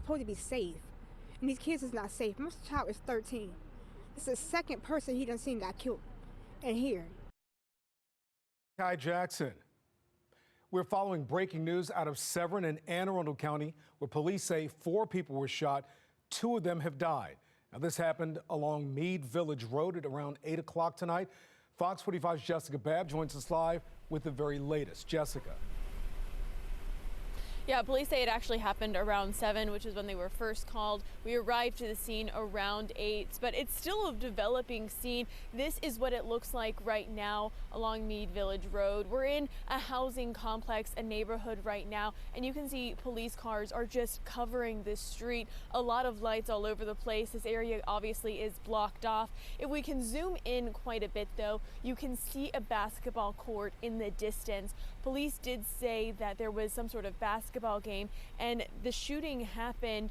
supposed to be safe, and these kids is not safe. My child is 13. It's the second person he done seen got killed in here. Kai Jackson. We're following breaking news out of Severn in Anne Arundel County, where police say 4 people were shot. 2 of them have died. Now, this happened along Mead Village Road at around 8 o'clock tonight. Fox 45's Jessica Babb joins us live with the very latest. Jessica. Yeah, police say it actually happened around 7, which is when they were first called. We arrived to the scene around 8, but it's still a developing scene. This is what it looks like right now along Mead Village Road. We're in a housing complex, a neighborhood right now, and you can see police cars are just covering this street. A lot of lights all over the place. This area obviously is blocked off. If we can zoom in quite a bit, though, you can see a basketball court in the distance. Police did say that there was some sort of basketball game, and the shooting happened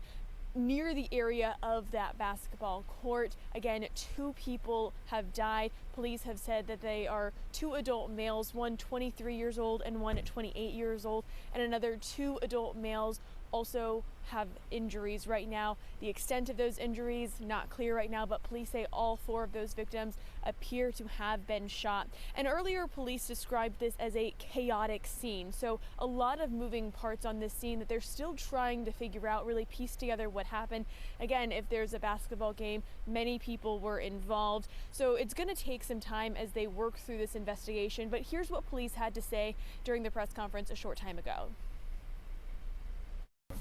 near the area of that basketball court. Again, 2 people have died. Police have said that they are 2 adult males, one 23 years old and one 28 years old, and another 2 adult males also have injuries right now. The extent of those injuries, not clear right now, but police say all 4 of those victims appear to have been shot. And earlier, police described this as a chaotic scene. So a lot of moving parts on this scene that they're still trying to figure out, really piece together what happened. Again, if there's a basketball game, many people were involved. So it's going to take some time as they work through this investigation. But here's what police had to say during the press conference a short time ago.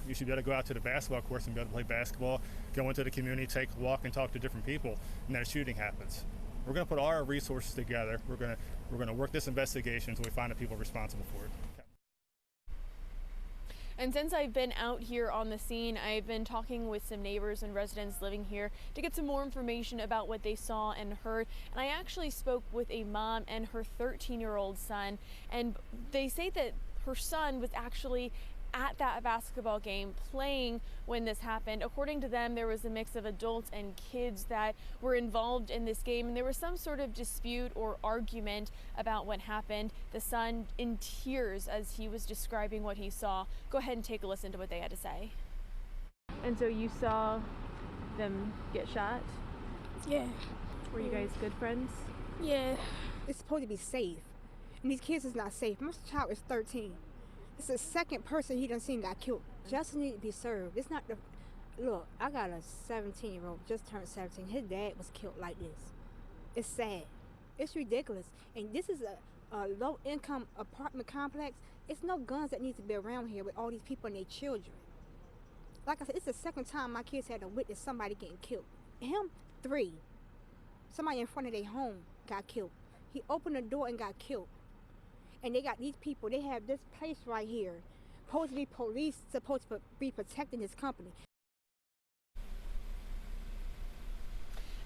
You should be able to go out to the basketball courts and be able to play basketball, go into the community, take a walk and talk to different people, and then a shooting happens. We're going to put all our resources together. We're going to work this investigation until we find the people responsible for it. And since I've been out here on the scene, I've been talking with some neighbors and residents living here to get some more information about what they saw and heard. And I actually spoke with a mom and her 13-year-old son, and they say that her son was actually at that basketball game playing when this happened. According to them, there was a mix of adults and kids that were involved in this game, and there was some sort of dispute or argument about what happened. The son in tears as he was describing what he saw. Go ahead and take a listen to what they had to say. And so you saw them get shot? Yeah. Were you guys good friends? Yeah. It's supposed to be safe, and these kids is not safe. My child is 13. It's the second person he done seen got killed. Justice need to be served. It's not the... Look, I got a 17-year-old, just turned 17. His dad was killed like this. It's sad. It's ridiculous. And this is a low-income apartment complex. It's no guns that need to be around here with all these people and their children. Like I said, it's the second time my kids had to witness somebody getting killed. Him, 3. Somebody in front of their home got killed. He opened the door and got killed. And they got these people, they have this place right here. Supposed to be police, supposed to be protecting this company.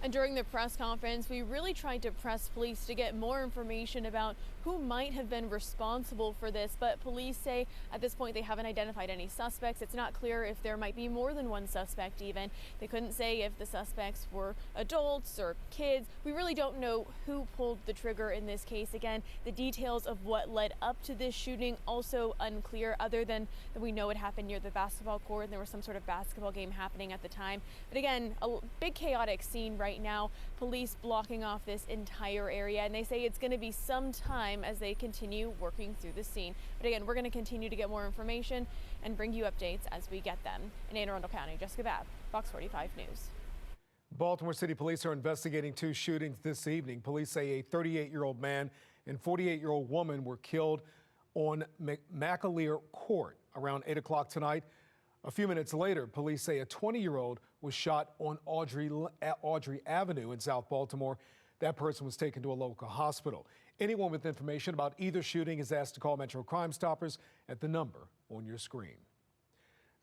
And during the press conference, we really tried to press police to get more information about who might have been responsible for this, but police say at this point they haven't identified any suspects. It's not clear if there might be more than one suspect even. They couldn't say if the suspects were adults or kids. We really don't know who pulled the trigger in this case. Again, the details of what led up to this shooting also unclear, other than that we know it happened near the basketball court and there was some sort of basketball game happening at the time. But again, a big chaotic scene right now. Police blocking off this entire area, and they say it's going to be some time as they continue working through the scene. But again, we're going to continue to get more information and bring you updates as we get them. In Anne Arundel County, Jessica Babb, Fox 45 News. Baltimore City Police are investigating 2 shootings this evening. Police say a 38-year-old man and 48-year-old woman were killed on McAleer Court around 8 o'clock tonight. A few minutes later, police say a 20-year-old was shot on Audrey Avenue in South Baltimore. That person was taken to a local hospital. Anyone with information about either shooting is asked to call Metro Crime Stoppers at the number on your screen.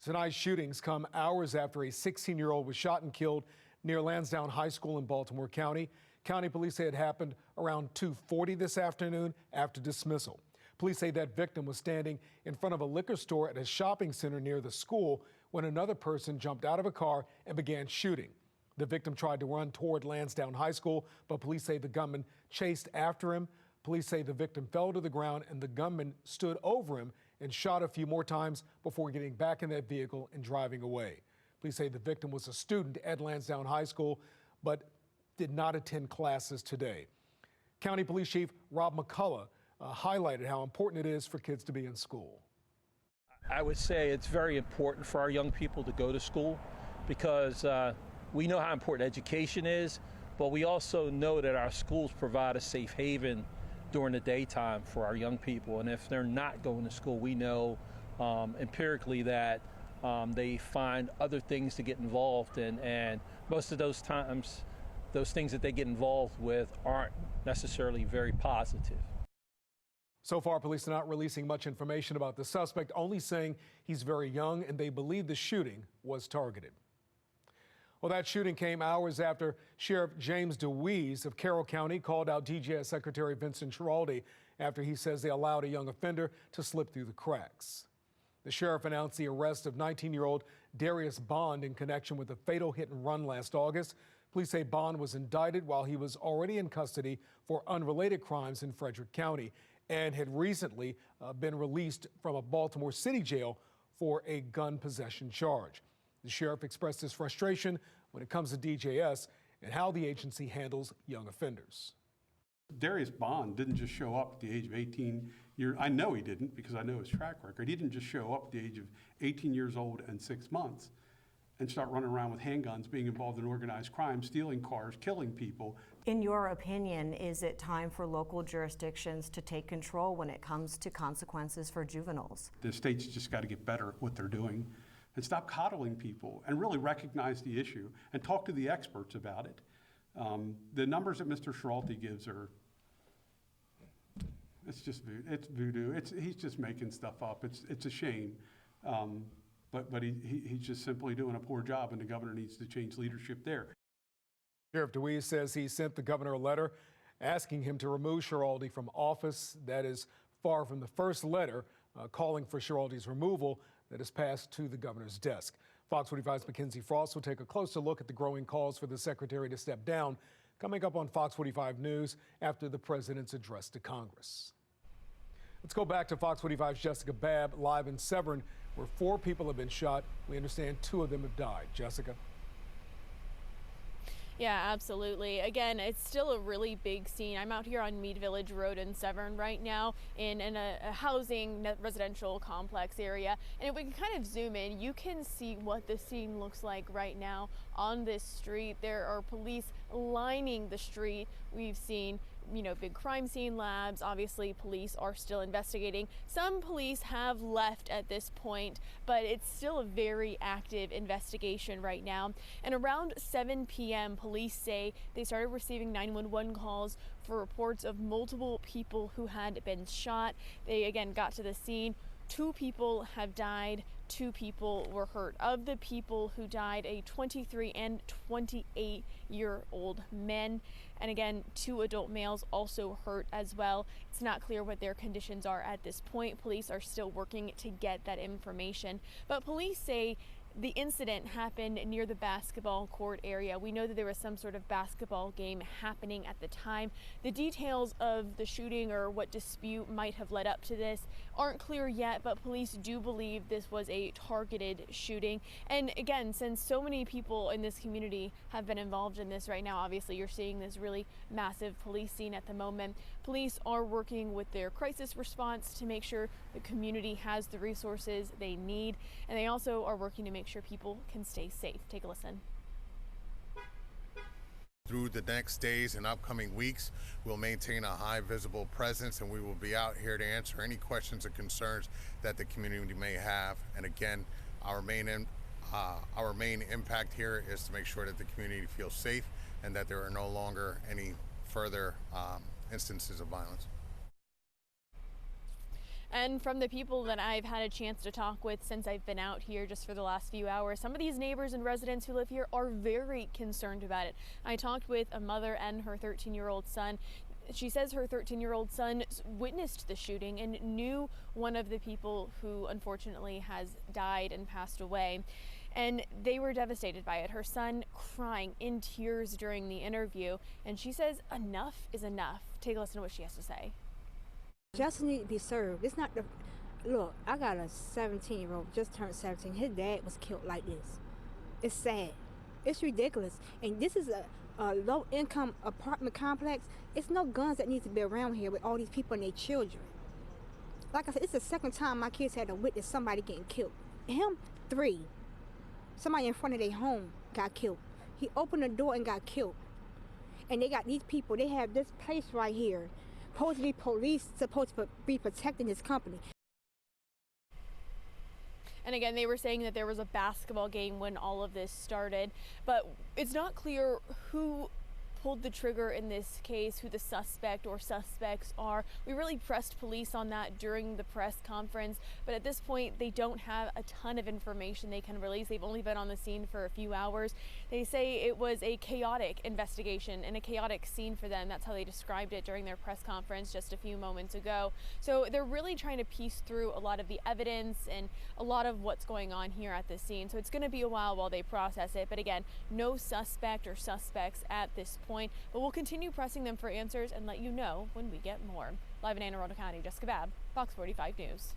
Tonight's shootings come hours after a 16-year-old was shot and killed near Lansdowne High School in Baltimore County. County police say it happened around 2:40 this afternoon after dismissal. Police say that victim was standing in front of a liquor store at a shopping center near the school when another person jumped out of a car and began shooting. The victim tried to run toward Lansdowne High School, but police say the gunman chased after him. Police say the victim fell to the ground and the gunman stood over him and shot a few more times before getting back in that vehicle and driving away. Police say the victim was a student at Lansdowne High School, but did not attend classes today. County Police Chief Rob McCullough highlighted how important it is for kids to be in school. I would say it's very important for our young people to go to school because we know how important education is, but we also know that our schools provide a safe haven during the daytime for our young people. And if they're not going to school, we know empirically that they find other things to get involved in, and most of those times, those things that they get involved with aren't necessarily very positive. So far, police are not releasing much information about the suspect, only saying he's very young and they believe the shooting was targeted. Well, that shooting came hours after Sheriff James DeWeese of Carroll County called out DJS Secretary Vincent Schiraldi after he says they allowed a young offender to slip through the cracks. The sheriff announced the arrest of 19-year-old Darius Bond in connection with a fatal hit and run last August. Police say Bond was indicted while he was already in custody for unrelated crimes in Frederick County and had recently been released from a Baltimore City jail for a gun possession charge. The sheriff expressed his frustration when it comes to DJS and how the agency handles young offenders. Darius Bond didn't just show up at the age of 18 years. I know he didn't because I know his track record. He didn't just show up at the age of 18 years old and 6 months and start running around with handguns, being involved in organized crime, stealing cars, killing people. In your opinion, is it time for local jurisdictions to take control when it comes to consequences for juveniles? The state's just got to get better at what they're doing and stop coddling people and really recognize the issue and talk to the experts about it. The numbers that Mr. Schiraldi gives are, it's voodoo. He's just making stuff up. It's a shame. But he's just simply doing a poor job, and the governor needs to change leadership there. Sheriff DeWeese says he sent the governor a letter asking him to remove Schiraldi from office. That is far from the first letter calling for Schiraldi's removal that is passed to the governor's desk. Fox 45's Mackenzie Frost will take a closer look at the growing calls for the secretary to step down, coming up on Fox 45 News after the president's address to Congress. Let's go back to Fox 45's Jessica Babb live in Severn, where 4 people have been shot. We understand 2 of them have died. Jessica. Yeah, absolutely. Again, it's still a really big scene. I'm out here on Mead Village Road in Severn right now in a housing residential complex area. And if we can kind of zoom in, you can see what the scene looks like right now on this street. There are police lining the street. We've seen big crime scene labs. Obviously, police are still investigating. Some police have left at this point, but it's still a very active investigation right now. And around 7 p.m., police say they started receiving 911 calls for reports of multiple people who had been shot. They again got to the scene. 2 people have died. 2 people were hurt. Of the people who died, a 23 and 28-year-old men. And again, 2 adult males also hurt as well. It's not clear what their conditions are at this point. Police are still working to get that information. But police say the incident happened near the basketball court area. We know that there was some sort of basketball game happening at the time. The details of the shooting or what dispute might have led up to this aren't clear yet, but police do believe this was a targeted shooting. And again, since so many people in this community have been involved in this right now, obviously you're seeing this really massive police scene at the moment. Police are working with their crisis response to make sure the community has the resources they need, and they also are working to make sure people can stay safe. Take a listen. Through the next days and upcoming weeks, we'll maintain a high visible presence, and we will be out here to answer any questions or concerns that the community may have. And again, our main impact here is to make sure that the community feels safe and that there are no longer any further instances of violence. And from the people that I've had a chance to talk with since I've been out here just for the last few hours, some of these neighbors and residents who live here are very concerned about it. I talked with a mother and her 13-year-old son. She says her 13-year-old son witnessed the shooting and knew one of the people who unfortunately has died and passed away. And they were devastated by it. Her son crying in tears during the interview. And she says enough is enough. Take a listen to what she has to say. Justice needs to be served. It's not the, look, I got a 17-year-old, just turned 17. His dad was killed like this. It's sad. It's ridiculous. And this is a low-income apartment complex. It's no guns that need to be around here with all these people and their children. Like I said, it's the second time my kids had to witness somebody getting killed. Him, 3. Somebody in front of their home got killed. He opened the door and got killed. And they got these people, they have this place right here. Supposed to be police, supposed to be protecting this company. And again, they were saying that there was a basketball game when all of this started, but it's not clear who pulled the trigger in this case, who the suspect or suspects are. We really pressed police on that during the press conference, but at this point they don't have a ton of information they can release. They've only been on the scene for a few hours. They say it was a chaotic investigation and a chaotic scene for them. That's how they described it during their press conference just a few moments ago. So they're really trying to piece through a lot of the evidence and a lot of what's going on here at this scene. So it's going to be a while they process it. But again, no suspect or suspects at this point. But we'll continue pressing them for answers and let you know when we get more. Live in Anne Arundel County, Jessica Babb, Fox 45 News.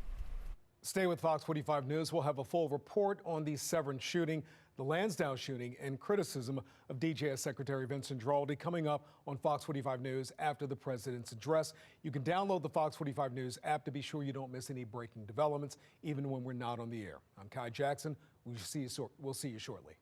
Stay with Fox 45 News. We'll have a full report on the Severn shooting, the Lansdowne shooting, and criticism of DJS Secretary Vincent Giraldi coming up on Fox 45 News after the president's address. You can download the Fox 45 News app to be sure you don't miss any breaking developments, even when we're not on the air. I'm Kai Jackson. We'll see you shortly.